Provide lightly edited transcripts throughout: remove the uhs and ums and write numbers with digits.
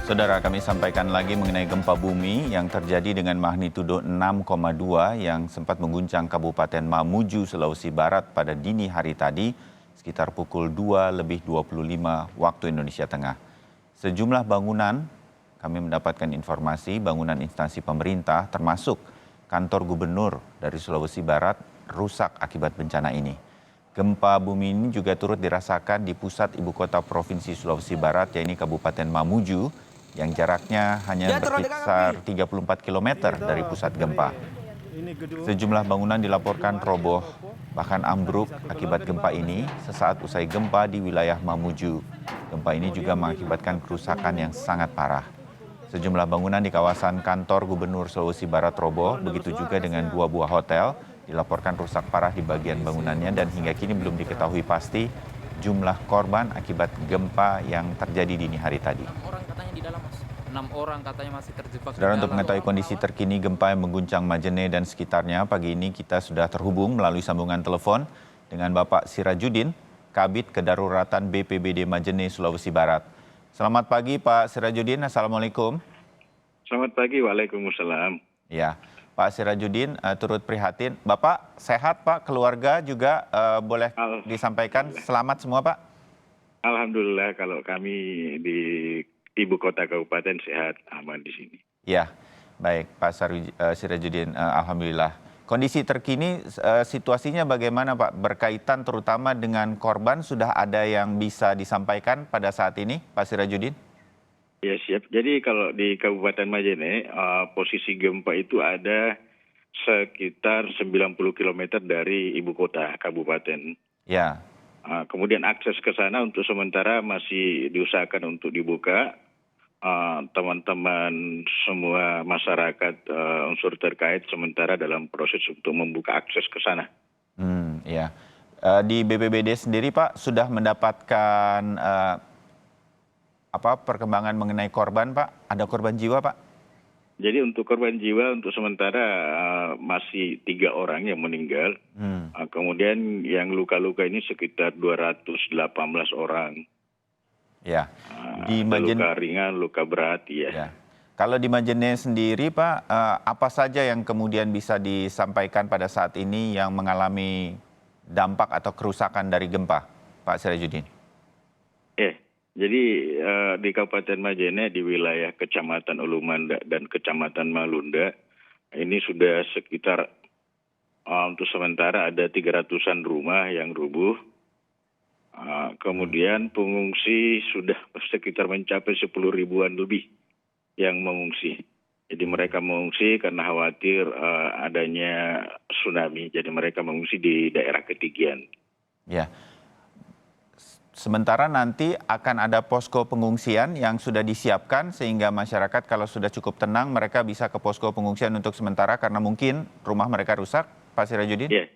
Saudara, kami sampaikan lagi mengenai gempa bumi yang terjadi dengan magnitudo 6,2 yang sempat mengguncang Kabupaten Mamuju, Sulawesi Barat pada dini hari tadi sekitar pukul 2:25 waktu Indonesia Tengah. Sejumlah bangunan, kami mendapatkan informasi bangunan instansi pemerintah termasuk kantor gubernur dari Sulawesi Barat rusak akibat bencana ini. Gempa bumi ini juga turut dirasakan di pusat ibu kota Provinsi Sulawesi Barat, yaitu Kabupaten Mamuju, yang jaraknya hanya berkisar 34 km dari pusat gempa. Sejumlah bangunan dilaporkan roboh, bahkan ambruk akibat gempa ini sesaat usai gempa di wilayah Mamuju. Gempa ini juga mengakibatkan kerusakan yang sangat parah. Sejumlah bangunan di kawasan kantor Gubernur Sulawesi Barat roboh, begitu juga dengan 2 buah hotel dilaporkan rusak parah di bagian bangunannya dan hingga kini belum diketahui pasti jumlah korban akibat gempa yang terjadi dini hari tadi. 6 orang katanya di dalam, Mas. 6 orang katanya masih terjebak. Saudara, untuk mengetahui kondisi terkini gempa yang mengguncang Majene dan sekitarnya, pagi ini kita sudah terhubung melalui sambungan telepon dengan Bapak Sirajudin, Kabid Kedaruratan BPBD Majene, Sulawesi Barat. Selamat pagi Pak Sirajudin, Assalamualaikum. Selamat pagi, Waalaikumsalam. Ya, Pak Sirajudin turut prihatin. Bapak sehat Pak, keluarga juga boleh disampaikan selamat semua Pak? Alhamdulillah kalau kami di ibu kota kabupaten sehat, aman di sini. Ya, baik Pak Sirajudin, alhamdulillah. Kondisi terkini situasinya bagaimana Pak? Berkaitan terutama dengan korban, sudah ada yang bisa disampaikan pada saat ini Pak Sirajudin? Ya siap. Jadi kalau di Kabupaten Majene, posisi gempa itu ada sekitar 90 km dari ibu kota kabupaten. Ya. Kemudian akses ke sana untuk sementara masih diusahakan untuk dibuka. Teman-teman semua masyarakat unsur terkait sementara dalam proses untuk membuka akses ke sana. Ya. Di BPBD sendiri Pak sudah mendapatkan perkembangan mengenai korban Pak? Ada korban jiwa Pak? Jadi untuk korban jiwa untuk sementara masih 3 orang yang meninggal. Kemudian yang luka-luka ini sekitar 218 orang. Ya. Di luka ringan, luka berat ya. Ya. Kalau di Majene sendiri Pak, apa saja yang kemudian bisa disampaikan pada saat ini yang mengalami dampak atau kerusakan dari gempa, Pak Sirajudin? Jadi di Kabupaten Majene di wilayah Kecamatan Ulumanda dan Kecamatan Malunda ini sudah sekitar untuk sementara ada 300-an rumah yang rubuh. Kemudian pengungsi sudah sekitar mencapai 10 ribuan lebih yang mengungsi. Jadi mereka mengungsi karena khawatir adanya tsunami. Jadi mereka mengungsi di daerah ketinggian. Ya. Sementara nanti akan ada posko pengungsian yang sudah disiapkan sehingga masyarakat kalau sudah cukup tenang mereka bisa ke posko pengungsian untuk sementara karena mungkin rumah mereka rusak, Pak Sirajudin? Ya,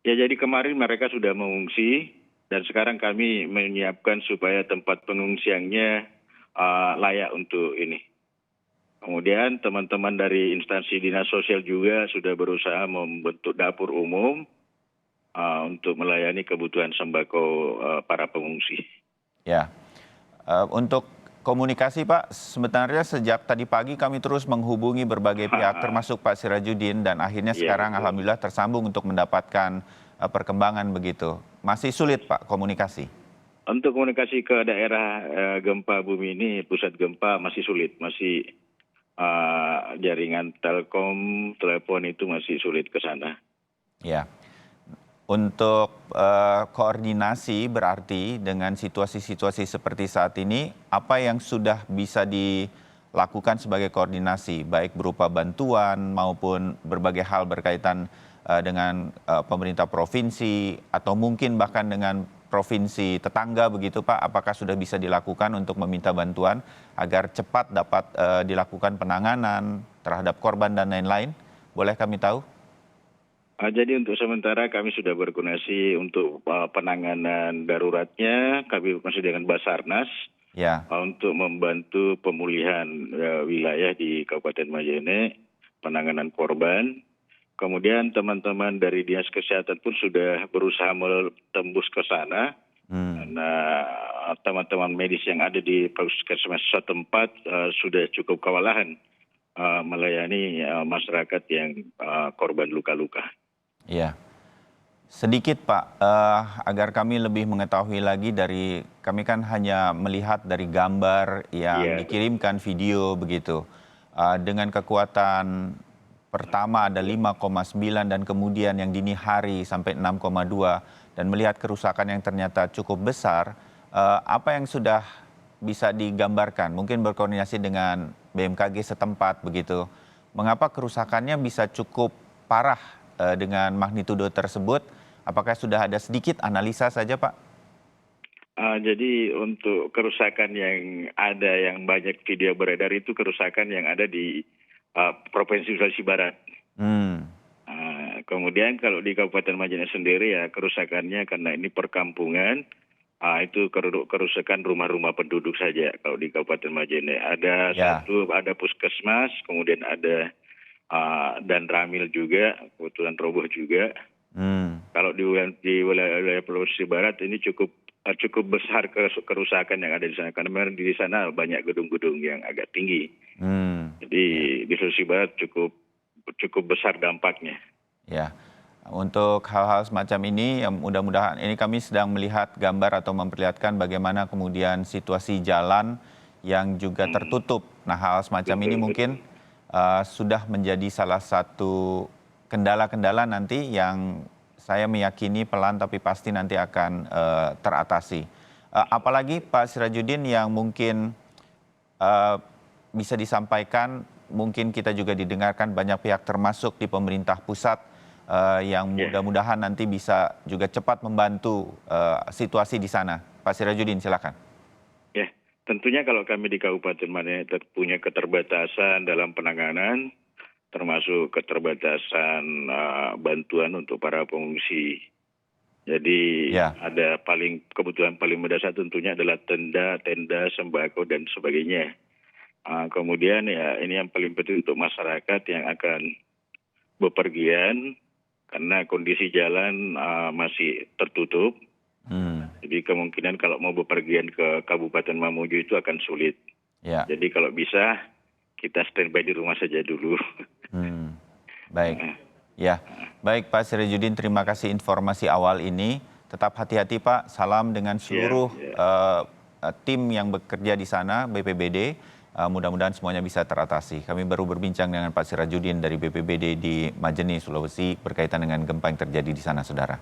jadi kemarin mereka sudah mengungsi dan sekarang kami menyiapkan supaya tempat pengungsiannya layak untuk ini. Kemudian teman-teman dari instansi dinas sosial juga sudah berusaha membentuk dapur umum untuk melayani kebutuhan sembako para pengungsi. Ya, untuk komunikasi Pak, sebenarnya sejak tadi pagi kami terus menghubungi berbagai pihak termasuk Pak Sirajudin dan akhirnya sekarang alhamdulillah tersambung untuk mendapatkan perkembangan begitu. Masih sulit Pak komunikasi? Untuk komunikasi ke daerah gempa bumi ini, pusat gempa masih sulit, masih jaringan telkom, telepon itu masih sulit ke sana. Ya. Untuk koordinasi berarti dengan situasi-situasi seperti saat ini, apa yang sudah bisa dilakukan sebagai koordinasi, baik berupa bantuan maupun berbagai hal berkaitan dengan pemerintah provinsi atau mungkin bahkan dengan provinsi tetangga begitu Pak, apakah sudah bisa dilakukan untuk meminta bantuan agar cepat dapat dilakukan penanganan terhadap korban dan lain-lain? Boleh kami tahu? Jadi untuk sementara kami sudah berkoordinasi untuk penanganan daruratnya, kami masih dengan Basarnas untuk membantu pemulihan wilayah di Kabupaten Majene, penanganan korban. Kemudian teman-teman dari Dinas Kesehatan pun sudah berusaha tembus ke sana. Karena teman-teman medis yang ada di puskesmas setempat sudah cukup kewalahan melayani masyarakat yang korban luka-luka. Iya. Sedikit Pak, agar kami lebih mengetahui lagi kami kan hanya melihat dari gambar yang Iya, dikirimkan video begitu. Dengan kekuatan pertama ada 5,9 dan kemudian yang dini hari sampai 6,2 dan melihat kerusakan yang ternyata cukup besar, apa yang sudah bisa digambarkan? Mungkin berkoordinasi dengan BMKG setempat begitu. Mengapa kerusakannya bisa cukup parah dengan magnitudo tersebut? Apakah sudah ada sedikit analisa saja, Pak? jadi untuk kerusakan yang ada yang banyak video beredar itu kerusakan yang ada di Provinsi Sulawesi Barat. Hmm, Kemudian kalau di Kabupaten Majene sendiri ya kerusakannya karena ini perkampungan, itu kerusakan rumah-rumah penduduk saja kalau di Kabupaten Majene. Ada ya. ada puskesmas, kemudian ada dan Ramil juga, kebetulan roboh juga. Hmm, Kalau di wilayah Sulawesi Barat ini cukup besar kerusakan yang ada di sana karena memang di sana banyak gedung-gedung yang agak tinggi. hmm, Jadi di Sulawesi Barat cukup besar dampaknya. ya. Untuk hal-hal semacam ini, mudah-mudahan ini kami sedang melihat gambar atau memperlihatkan bagaimana kemudian situasi jalan yang juga tertutup. Nah, hal semacam ini mungkin sudah menjadi salah satu kendala-kendala nanti yang saya meyakini pelan tapi pasti nanti akan teratasi. Apalagi Pak Sirajuddin yang mungkin bisa disampaikan, mungkin kita juga didengarkan banyak pihak termasuk di pemerintah pusat yang mudah-mudahan nanti bisa juga cepat membantu situasi di sana. Pak Sirajuddin, silakan. Ya, tentunya kalau kami di Kabupaten Majene punya keterbatasan dalam penanganan, termasuk keterbatasan bantuan untuk para pengungsi. Jadi Ya. ada kebutuhan paling mendasar tentunya adalah tenda, sembako dan sebagainya. Kemudian ya ini yang paling penting untuk masyarakat yang akan bepergian karena kondisi jalan masih tertutup. Jadi kemungkinan kalau mau bepergian ke Kabupaten Mamuju itu akan sulit. Ya. Jadi kalau bisa kita standby di rumah saja dulu. Baik. Ya, baik Pak Sirajuddin, terima kasih informasi awal ini. Tetap hati-hati Pak. Salam dengan seluruh tim yang bekerja di sana, BPBD. Mudah-mudahan semuanya bisa teratasi. Kami baru berbincang dengan Pak Sirajuddin dari BPBD di Majene, Sulawesi berkaitan dengan gempa yang terjadi di sana, Saudara.